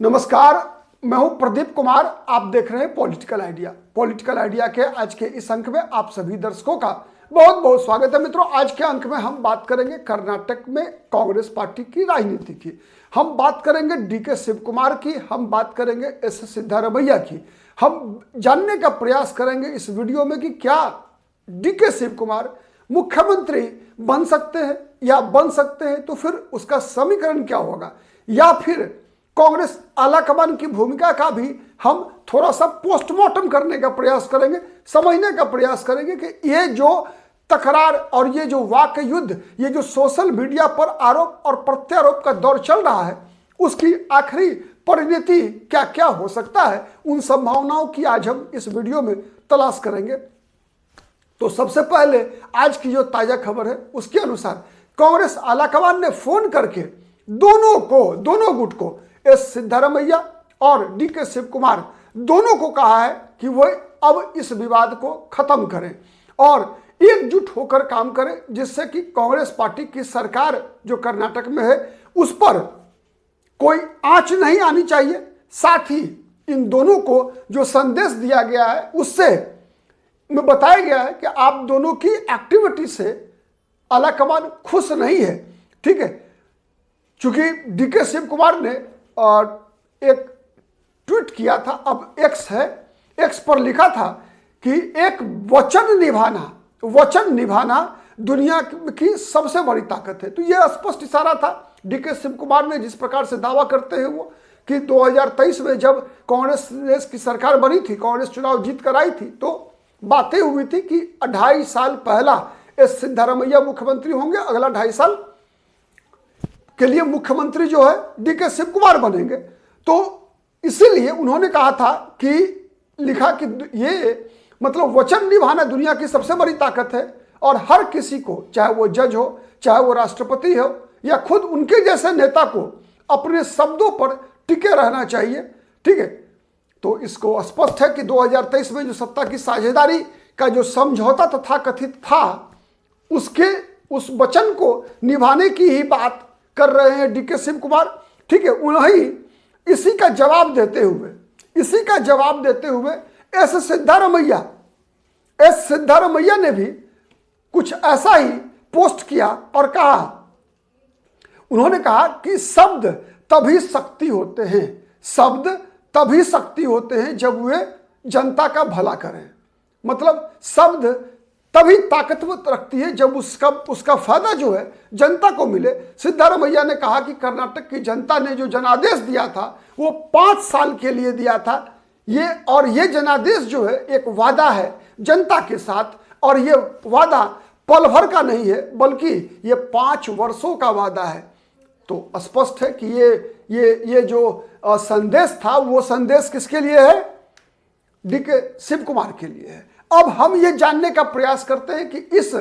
नमस्कार, मैं हूं प्रदीप कुमार। आप देख रहे हैं पॉलिटिकल आइडिया। पॉलिटिकल आइडिया के आज के इस अंक में आप सभी दर्शकों का बहुत बहुत स्वागत है। मित्रों, आज के अंक में हम बात करेंगे कर्नाटक में कांग्रेस पार्टी की राजनीति की, हम बात करेंगे डीके शिव कुमार की, हम बात करेंगे एस सिद्धारमैया की। हम जानने का प्रयास करेंगे इस वीडियो में कि क्या डीके शिव कुमार मुख्यमंत्री बन सकते हैं, या बन सकते हैं तो फिर उसका समीकरण क्या होगा, या फिर कांग्रेस आलाकमान की भूमिका का भी हम थोड़ा सा पोस्टमार्टम करने का प्रयास करेंगे, समझने का प्रयास करेंगे कि ये जो तकरार और ये जो वाक्य युद्ध, ये जो सोशल मीडिया पर आरोप और प्रत्यारोप का दौर चल रहा है, उसकी आखिरी परिणति क्या क्या हो सकता है, उन संभावनाओं की आज हम इस वीडियो में तलाश करेंगे। तो सबसे पहले आज की जो ताजा खबर है उसके अनुसार कांग्रेस आलाकमान ने फोन करके दोनों गुट को, एस सिद्धारमैया और डीके शिव कुमार दोनों को कहा है कि वह अब इस विवाद को खत्म करें और एकजुट होकर काम करें, जिससे कि कांग्रेस पार्टी की सरकार जो कर्नाटक में है उस पर कोई आंच नहीं आनी चाहिए। साथ ही इन दोनों को जो संदेश दिया गया है उससे में बताया गया है कि आप दोनों की एक्टिविटी से आलाकमान खुश नहीं है। ठीक है, चूंकि डीके शिव कुमार ने एक ट्वीट किया था, अब एक्स है, एक्स पर लिखा था कि एक वचन निभाना दुनिया की सबसे बड़ी ताकत है। तो यह स्पष्ट इशारा था डीके शिव कुमार ने, जिस प्रकार से दावा करते हैं वो कि 2023 में जब कांग्रेस की सरकार बनी थी, कांग्रेस चुनाव जीत कर आई थी, तो बातें हुई थी कि 2.5 साल पहला एस सिद्धारमैया मुख्यमंत्री होंगे, अगला 2.5 साल के लिए मुख्यमंत्री जो है डीके शिव कुमार बनेंगे। तो इसीलिए उन्होंने कहा था कि लिखा कि ये मतलब वचन निभाना दुनिया की सबसे बड़ी ताकत है और हर किसी को, चाहे वो जज हो, चाहे वो राष्ट्रपति हो, या खुद उनके जैसे नेता को अपने शब्दों पर टिके रहना चाहिए। ठीक है, तो इसको स्पष्ट है कि 2023 में जो सत्ता की साझेदारी का जो समझौता तथा कथित था, उसके उस वचन को निभाने की ही बात कर रहे हैं डीके शिव कुमार। ठीक है, उन्हीं इसी का जवाब देते हुए एस सिद्धारमैया ने भी कुछ ऐसा ही पोस्ट किया और कहा, उन्होंने कहा कि शब्द तभी शक्ति होते हैं जब वे जनता का भला करें। मतलब शब्द तभी ताकतवर रखती है जब उसका फायदा जो है जनता को मिले। सिद्धारमैया ने कहा कि कर्नाटक की जनता ने जो जनादेश दिया था वो 5 साल के लिए दिया था, ये जनादेश जो है एक वादा है जनता के साथ, और ये वादा पल भर का नहीं है बल्कि ये 5 वर्षों का वादा है। तो स्पष्ट है कि ये जो संदेश था वो संदेश किसके लिए है? डीके शिव कुमार के लिए है। अब हम ये जानने का प्रयास करते हैं कि इस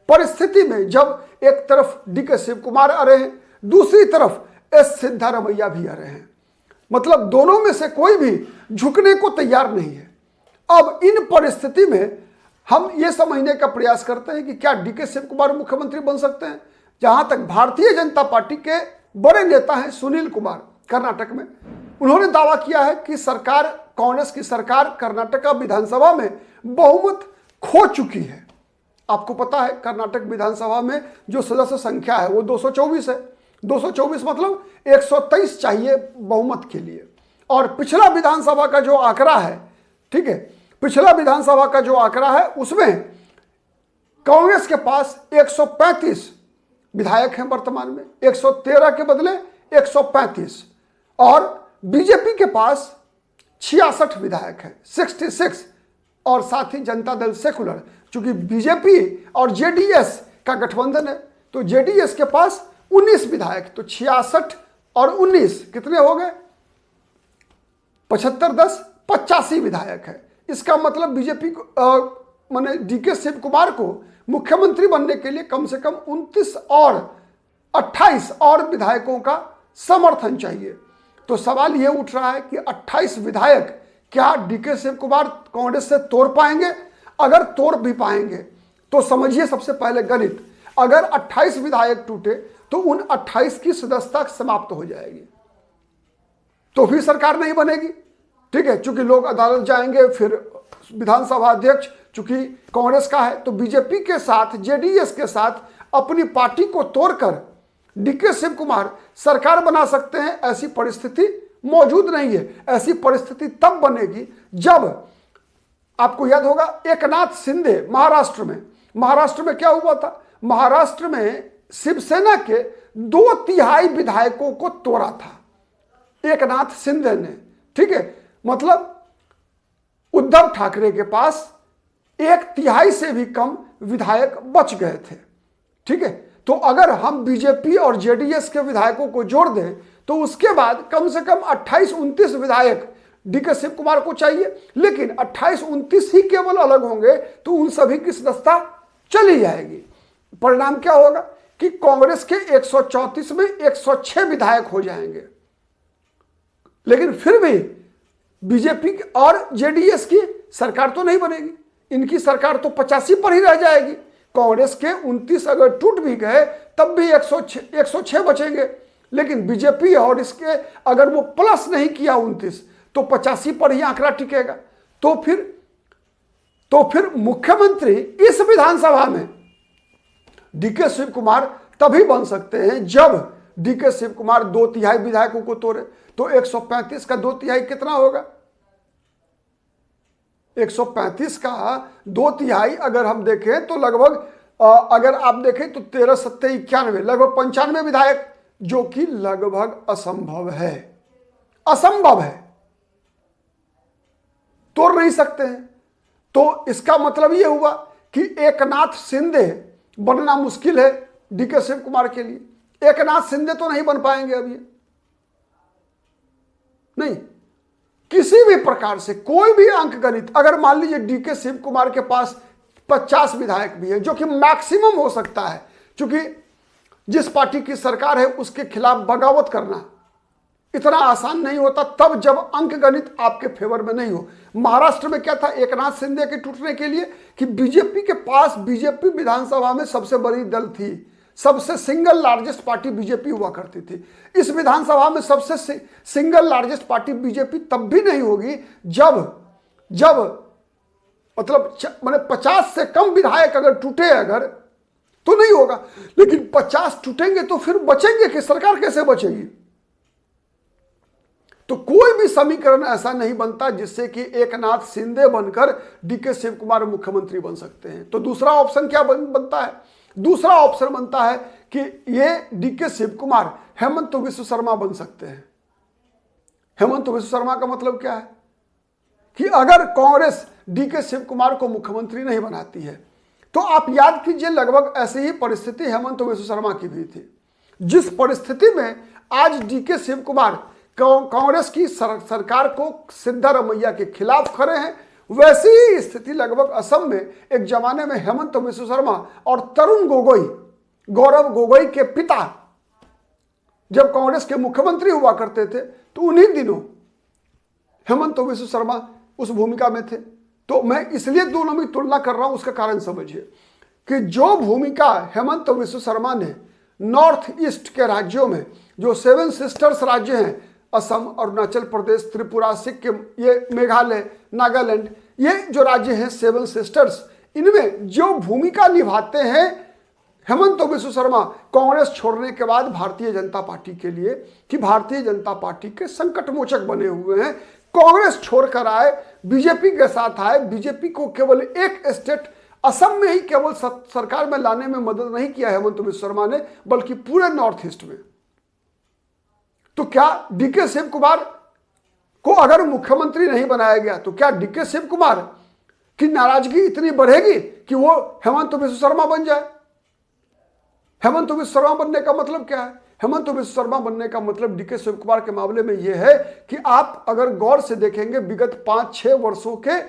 परिस्थिति में जब एक तरफ डीके शिव कुमार आ रहे हैं, दूसरी तरफ एस सिद्धारमैया भी आ रहे हैं, मतलब दोनों में से कोई भी झुकने को तैयार नहीं है। अब इन परिस्थिति में हम ये समझने का प्रयास करते हैं कि क्या डीके शिव कुमार मुख्यमंत्री बन सकते हैं। जहां तक भारतीय जनता पार्टी के बड़े नेता हैं सुनील कुमार कर्नाटक में, उन्होंने दावा किया है कि कांग्रेस की सरकार कर्नाटक विधानसभा में बहुमत खो चुकी है। आपको पता है कर्नाटक विधानसभा में जो सदस्य संख्या है वो 224 है। 224 मतलब 123 चाहिए बहुमत के लिए। और पिछला विधानसभा का जो आंकड़ा है, ठीक है, पिछला विधानसभा का जो आंकड़ा है उसमें कांग्रेस के पास 135 विधायक हैं वर्तमान में, 113 के बदले 135, और बीजेपी के पास 66 विधायक हैं, 66, और साथ ही जनता दल सेकुलर, चूंकि बीजेपी और जेडीएस का गठबंधन है तो जेडीएस के पास 19 विधायक, तो 66 और 19 कितने हो गए? 75, 10, 85 विधायक है। इसका मतलब बीजेपी को माने डीके शिव कुमार को मुख्यमंत्री बनने के लिए कम से कम 29 और 28 और विधायकों का समर्थन चाहिए। तो सवाल यह उठ रहा है कि 28 विधायक क्या डीके शिव कुमार कांग्रेस से तोड़ पाएंगे? अगर तोड़ भी पाएंगे तो समझिए सबसे पहले गणित, अगर 28 विधायक टूटे तो उन 28 की सदस्यता समाप्त हो जाएगी। तो भी सरकार नहीं बनेगी। ठीक है, चूंकि लोग अदालत जाएंगे, फिर विधानसभा अध्यक्ष चूंकि कांग्रेस का है, तो बीजेपी के साथ, जेडीएस के साथ अपनी पार्टी को तोड़कर डीके शिव कुमार सरकार बना सकते हैं, ऐसी परिस्थिति मौजूद नहीं है। ऐसी परिस्थिति तब बनेगी जब, आपको याद होगा एकनाथ शिंदे महाराष्ट्र में क्या हुआ था? महाराष्ट्र में शिवसेना के 2/3 विधायकों को तोड़ा था एकनाथ शिंदे ने। ठीक है, मतलब उद्धव ठाकरे के पास 1/3 से भी कम विधायक बच गए थे। ठीक है, तो अगर हम बीजेपी और जेडीएस के विधायकों को जोड़ दें तो उसके बाद कम से कम 28-29 विधायक डीके शिव कुमार को चाहिए, लेकिन 28-29 ही केवल अलग होंगे तो उन सभी की सदस्यता चली जाएगी। परिणाम क्या होगा कि कांग्रेस के 134 में 106 विधायक हो जाएंगे, लेकिन फिर भी बीजेपी और जेडीएस की सरकार तो नहीं बनेगी। इनकी सरकार तो 85 पर ही रह जाएगी। कांग्रेस के 29 अगर टूट भी गए तब भी 106 बचेंगे, लेकिन बीजेपी और इसके अगर वो प्लस नहीं किया 29 तो 85 पर ही आंकड़ा टिकेगा। तो फिर मुख्यमंत्री इस विधानसभा में डीके शिव कुमार तभी बन सकते हैं जब डीके शिव कुमार 2/3 विधायकों को तोड़े। तो 135 का 2/3 कितना होगा? 135 का 2/3 अगर हम देखें तो लगभग, अगर आप देखें तो 13 7 91, लगभग 95 विधायक, जो कि लगभग असंभव है। तोड़ नहीं सकते हैं। तो इसका मतलब यह हुआ कि एकनाथ शिंदे बनना मुश्किल है डीके शिव कुमार के लिए। एकनाथ शिंदे तो नहीं बन पाएंगे अब, ये नहीं। किसी भी प्रकार से कोई भी अंकगणित, अगर मान लीजिए डीके शिव कुमार के पास 50 विधायक भी है, जो कि मैक्सिमम हो सकता है, क्योंकि जिस पार्टी की सरकार है उसके खिलाफ बगावत करना इतना आसान नहीं होता, तब जब अंकगणित आपके फेवर में नहीं हो। महाराष्ट्र में क्या था एकनाथ शिंदे के टूटने के लिए कि बीजेपी के पास, बीजेपी विधानसभा में सबसे बड़ी दल थी, सबसे सिंगल लार्जेस्ट पार्टी बीजेपी हुआ करती थी। इस विधानसभा में सबसे सिंगल लार्जेस्ट पार्टी बीजेपी तब भी नहीं होगी जब मतलब मैंने 50 से कम विधायक अगर टूटे, अगर तो नहीं होगा, लेकिन 50 टूटेंगे तो फिर बचेंगे कि सरकार कैसे बचेगी? तो कोई भी समीकरण ऐसा नहीं बनता जिससे कि एकनाथ शिंदे बनकर डीके शिव कुमार मुख्यमंत्री बन सकते हैं। तो दूसरा ऑप्शन क्या बनता है? दूसरा ऑप्शन बनता है कि ये डीके शिव कुमार हेमंत विश्व शर्मा बन सकते हैं। हेमंत विश्व शर्मा का मतलब क्या है कि अगर कांग्रेस डीके शिव कुमार को मुख्यमंत्री नहीं बनाती है तो आप याद कीजिए, लगभग ऐसी ही परिस्थिति हेमंत विश्व शर्मा की भी थी। जिस परिस्थिति में आज डीके शिव कुमार कांग्रेस की सरकार को सिद्धारमैया के खिलाफ खड़े हैं, वैसी ही स्थिति लगभग असम में एक जमाने में हेमंत विश्व शर्मा और तरुण गोगोई, गौरव गोगोई के पिता जब कांग्रेस के मुख्यमंत्री हुआ करते थे, तो उन्हीं दिनों हेमंत विश्व शर्मा उस भूमिका में थे। तो मैं इसलिए दोनों में तुलना कर रहा हूं, उसका कारण समझिए कि जो भूमिका हेमंत विश्व शर्मा ने नॉर्थ ईस्ट के राज्यों में, जो 7 सिस्टर्स राज्य हैं, असम, अरुणाचल प्रदेश, त्रिपुरा, सिक्किम, ये मेघालय, नागालैंड, ये जो राज्य हैं 7 सिस्टर्स, इनमें जो भूमिका निभाते हैं हेमंत विश्व शर्मा कांग्रेस छोड़ने के बाद भारतीय जनता पार्टी के लिए, कि भारतीय जनता पार्टी के संकट मोचक बने हुए हैं। कांग्रेस छोड़कर आए, बीजेपी के साथ आए, बीजेपी को केवल एक स्टेट असम में ही केवल सरकार में लाने में मदद नहीं किया हेमंत विश्व शर्मा ने, बल्कि पूरे नॉर्थ ईस्ट में। तो क्या डीके शिव कुमार को अगर मुख्यमंत्री नहीं बनाया गया तो क्या डीके शिव कुमार की नाराजगी इतनी बढ़ेगी कि वो हेमंत विश्व शर्मा बन जाए? हेमंत विश्व शर्मा बनने का मतलब क्या है? हेमंत विश्व शर्मा बनने का मतलब डीके शिव कुमार के मामले में यह है कि आप अगर गौर से देखेंगे विगत 5-6 वर्षों के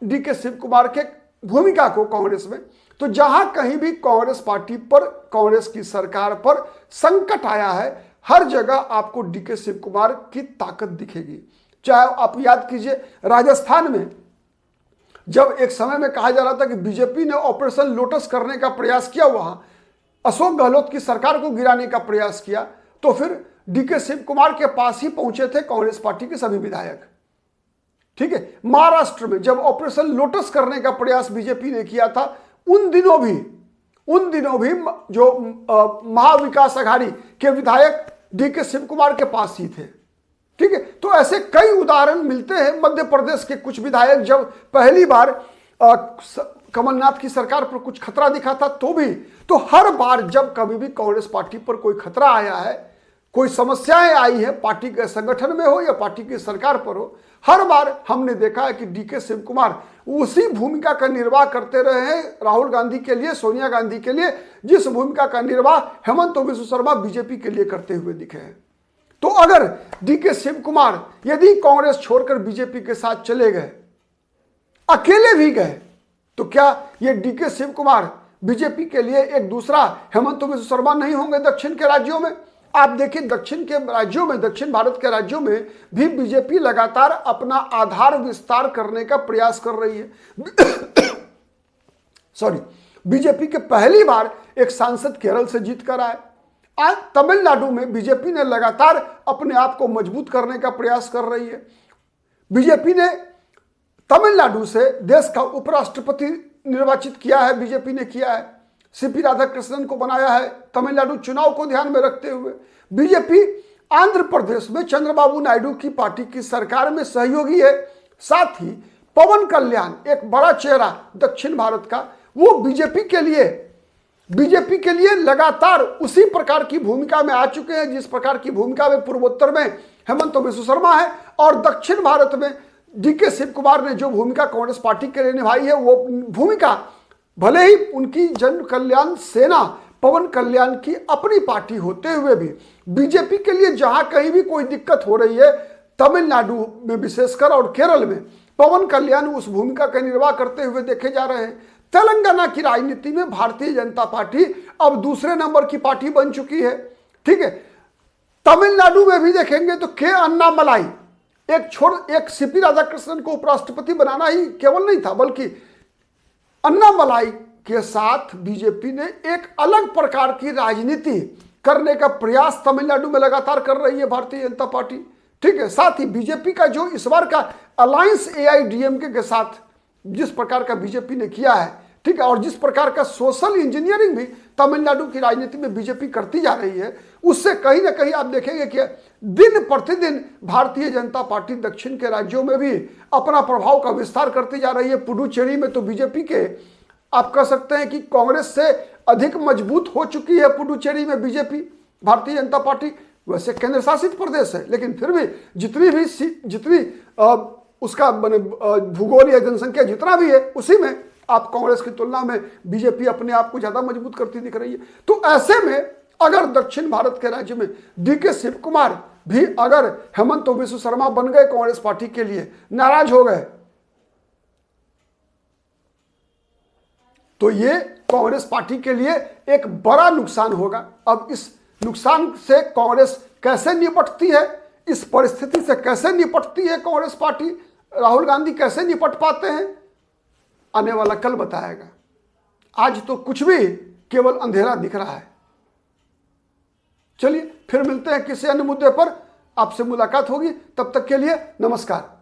डीके शिव कुमार के भूमिका को कांग्रेस में, तो जहां कहीं भी कांग्रेस पार्टी पर, कांग्रेस की सरकार पर संकट आया है, हर जगह आपको डीके शिव कुमार की ताकत दिखेगी। चाहे आप याद कीजिए राजस्थान में जब एक समय में कहा जा रहा था कि बीजेपी ने ऑपरेशन लोटस करने का प्रयास किया, वहां अशोक गहलोत की सरकार को गिराने का प्रयास किया, तो फिर डीके शिव कुमार के पास ही पहुंचे थे कांग्रेस पार्टी के सभी विधायक। ठीक है, महाराष्ट्र में जब ऑपरेशन लोटस करने का प्रयास बीजेपी ने किया था, उन दिनों भी जो महाविकास अघाड़ी के विधायक डीके शिव कुमार के पास ही थे। ठीक है, तो ऐसे कई उदाहरण मिलते हैं। मध्य प्रदेश के कुछ विधायक जब पहली बार कमलनाथ की सरकार पर कुछ खतरा दिखा था, तो हर बार जब कभी भी कांग्रेस पार्टी पर कोई खतरा आया है, कोई समस्याएं आई है, पार्टी के संगठन में हो या पार्टी की सरकार पर हो, हर बार हमने देखा है कि डीके शिव कुमार उसी भूमिका का निर्वाह करते रहे हैं राहुल गांधी के लिए, सोनिया गांधी के लिए, जिस भूमिका का निर्वाह हेमंत बिश्व शर्मा बीजेपी के लिए करते हुए दिखे हैं। तो अगर डीके शिव कुमार यदि कांग्रेस छोड़कर बीजेपी के साथ चले गए, अकेले भी गए, तो क्या ये डीके शिव कुमार बीजेपी के लिए एक दूसरा हेमंत बिश्व शर्मा नहीं होंगे दक्षिण के राज्यों में? आप देखिए, दक्षिण के राज्यों में, दक्षिण भारत के राज्यों में भी बीजेपी लगातार अपना आधार विस्तार करने का प्रयास कर रही है। सॉरी, बीजेपी के पहली बार एक सांसद केरल से जीत कर आए। आज तमिलनाडु में बीजेपी ने लगातार अपने आप को मजबूत करने का प्रयास कर रही है। बीजेपी ने तमिलनाडु से देश का उपराष्ट्रपति निर्वाचित किया है, बीजेपी ने किया है। सीपी राधाकृष्णन को बनाया है तमिलनाडु चुनाव को ध्यान में रखते हुए। बीजेपी आंध्र प्रदेश में चंद्रबाबू नायडू की पार्टी की सरकार में सहयोगी है। साथ ही पवन कल्याण, एक बड़ा चेहरा दक्षिण भारत का, वो बीजेपी के लिए लगातार उसी प्रकार की भूमिका में आ चुके हैं जिस प्रकार की भूमिका में पूर्वोत्तर में हेमंत बिश्व शर्मा है, और दक्षिण भारत में डीके शिव कुमार ने जो भूमिका कांग्रेस पार्टी के लिए निभाई है, वो भूमिका भले ही उनकी जन कल्याण सेना पवन कल्याण की अपनी पार्टी होते हुए भी बीजेपी के लिए जहां कहीं भी कोई दिक्कत हो रही है, तमिलनाडु में विशेषकर और केरल में पवन कल्याण उस भूमिका का निर्वाह करते हुए देखे जा रहे हैं। तेलंगाना की राजनीति में भारतीय जनता पार्टी अब दूसरे नंबर की पार्टी बन चुकी है। ठीक है, तमिलनाडु में भी देखेंगे तो के अन्नामलाई, एक सीपी राधाकृष्णन को उपराष्ट्रपति बनाना ही केवल नहीं था, बल्कि अन्नामलाई के साथ बीजेपी ने एक अलग प्रकार की राजनीति करने का प्रयास तमिलनाडु में लगातार कर रही है भारतीय जनता पार्टी। ठीक है, साथ ही बीजेपी का जो इस बार का अलायंस एआईडीएमके के साथ जिस प्रकार का बीजेपी ने किया है, ठीक है, और जिस प्रकार का सोशल इंजीनियरिंग भी तमिलनाडु की राजनीति में बीजेपी करती जा रही है, उससे कहीं ना कहीं आप देखेंगे कि दिन प्रतिदिन भारतीय जनता पार्टी दक्षिण के राज्यों में भी अपना प्रभाव का विस्तार करती जा रही है। पुडुचेरी में तो बीजेपी के आप कह सकते हैं कि कांग्रेस से अधिक मजबूत हो चुकी है पुडुचेरी में बीजेपी, भारतीय जनता पार्टी। वैसे केंद्र शासित प्रदेश है, लेकिन फिर भी जितनी उसका भूगोल या जनसंख्या जितना भी है, उसी में आप कांग्रेस की तुलना में बीजेपी अपने आप को ज्यादा मजबूत करती दिख रही है। तो ऐसे में अगर दक्षिण भारत के राज्य में डीके शिव कुमार भी अगर हेमंत बिश्व शर्मा बन गए कांग्रेस पार्टी के लिए, नाराज हो गए, तो ये कांग्रेस पार्टी के लिए एक बड़ा नुकसान होगा। अब इस नुकसान से कांग्रेस कैसे निपटती है, इस परिस्थिति से कैसे निपटती है कांग्रेस पार्टी, राहुल गांधी कैसे निपट पाते हैं, आने वाला कल बताएगा। आज तो कुछ भी केवल अंधेरा दिख रहा है। चलिए फिर मिलते हैं किसी अन्य मुद्दे पर, आपसे मुलाकात होगी। तब तक के लिए नमस्कार।